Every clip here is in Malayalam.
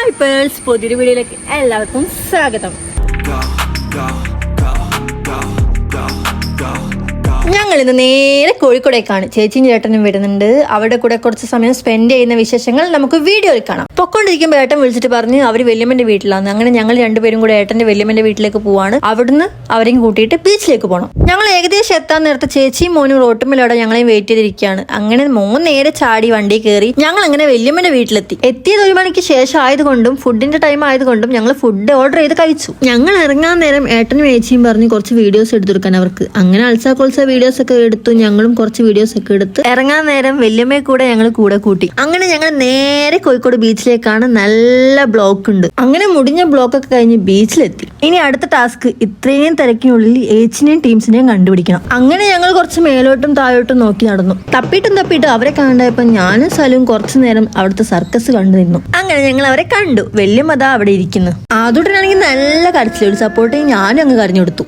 ഹായ് പേൾസ്, പുതിയൊരു വീഡിയോയിലേക്ക് എല്ലാവർക്കും സ്വാഗതം. ഞങ്ങൾ ഇന്ന് നേരെ കോഴിക്കോടേക്കാണ്. ചേച്ചിയും ചേട്ടനും വരുന്നുണ്ട്. അവിടെ കൂടെ കുറച്ച് സമയം സ്പെൻഡ് ചെയ്യുന്ന വിശേഷങ്ങൾ നമുക്ക് വീഡിയോയിൽ കാണാം. പൊക്കോണ്ടിരിക്കുമ്പോൾ ഏട്ടൻ വിളിച്ചിട്ട് പറഞ്ഞ് അവർ വല്യമ്മന്റെ വീട്ടിലാണ്. അങ്ങനെ ഞങ്ങൾ രണ്ടുപേരും കൂടെ ഏട്ടന്റെ വല്യമ്മന്റെ വീട്ടിലേക്ക് പോവാണ്. അവിടുന്ന് അവരെയും കൂട്ടിയിട്ട് ബീച്ചിലേക്ക് പോകണം. ഞങ്ങൾ ഏകദേശം എത്താൻ നേരത്തെ ചേച്ചിയും മോനും റോട്ടുമ്മലോടെ ഞങ്ങളെയും വെയിറ്റ് ചെയ്തിരിക്കുകയാണ്. അങ്ങനെ മോൻ നേരെ ചാടി വണ്ടി കയറി ഞങ്ങൾ അങ്ങനെ വല്യമ്മന്റെ വീട്ടിലെത്തി. എത്തിയത് 1 മണിക്ക് ശേഷം ആയതുകൊണ്ടും ഫുഡിന്റെ ടൈം ആയതുകൊണ്ടും ഞങ്ങൾ ഫുഡ് ഓർഡർ ചെയ്ത് കഴിച്ചു. ഞങ്ങൾ ഇറങ്ങാൻ നേരം ഏട്ടനും ചേച്ചിയും പറഞ്ഞ് കുറച്ച് വീഡിയോസ് എടുത്തെടുക്കാൻ അവർക്ക്. അങ്ങനെ അൽസ കൊൽസ വീഡിയോസ് ഒക്കെ എടുത്തു. ഞങ്ങളും കുറച്ച് വീഡിയോസ് ഒക്കെ എടുത്ത് ഇറങ്ങാൻ നേരം വല്യമ്മയെ കൂടെ ഞങ്ങൾ കൂടെ കൂട്ടി. അങ്ങനെ ഞങ്ങൾ നേരെ കോഴിക്കോട് ബീച്ചിലേക്കാണ്. നല്ല ബ്ലോക്ക് ഉണ്ട്. അങ്ങനെ മുടിഞ്ഞ ബ്ലോക്ക് ഒക്കെ കഴിഞ്ഞ് ബീച്ചിലെത്തി. ഇനി അടുത്ത ടാസ്ക് ഇത്രയും തിരക്കിനുള്ളിൽ ഏച്ചിനെയും ടീംസിനെയും കണ്ടുപിടിക്കണം. അങ്ങനെ ഞങ്ങൾ കുറച്ച് മേലോട്ടും താഴോട്ടും നോക്കി നടന്നു. തപ്പിയിട്ടും അവരെ കണ്ടപ്പോ ഞാനും സലും കുറച്ചു നേരം അവിടുത്തെ സർക്കസ് കണ്ടു നിന്നു. അങ്ങനെ ഞങ്ങൾ അവരെ കണ്ടു. വല്യമ്മ ദാ അവിടെ ഇരിക്കുന്നു. ആദ്യമായിട്ടാണെങ്കിൽ നല്ല കരച്ചിൽ. സപ്പോർട്ട് ചെയ്യും. ഞാനും അങ്ങ് കരഞ്ഞു കൊടുത്തു.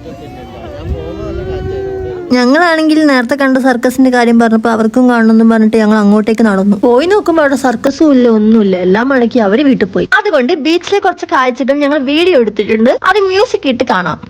ഞങ്ങളാണെങ്കിൽ നേരത്തെ കണ്ട സർക്കസിന്റെ കാര്യം പറഞ്ഞപ്പോൾ അവർക്കും കാണണമെന്നും പറഞ്ഞിട്ട് ഞങ്ങൾ അങ്ങോട്ടേക്ക് നടന്നു. പോയി നോക്കുമ്പോൾ അവിടെ സർക്കസും ഇല്ല, ഒന്നുമില്ല. എല്ലാം മടക്കി അവര് വീട്ടിൽ പോയി. അതുകൊണ്ട് ബീച്ചിലെ കുറച്ച് കാഴ്ചകൾ ഞങ്ങൾ വീഡിയോ എടുത്തിട്ടുണ്ട്. അത് മ്യൂസിക് ഇട്ട് കാണാം.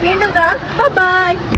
വീണ്ടും കാണാം. ബൈ.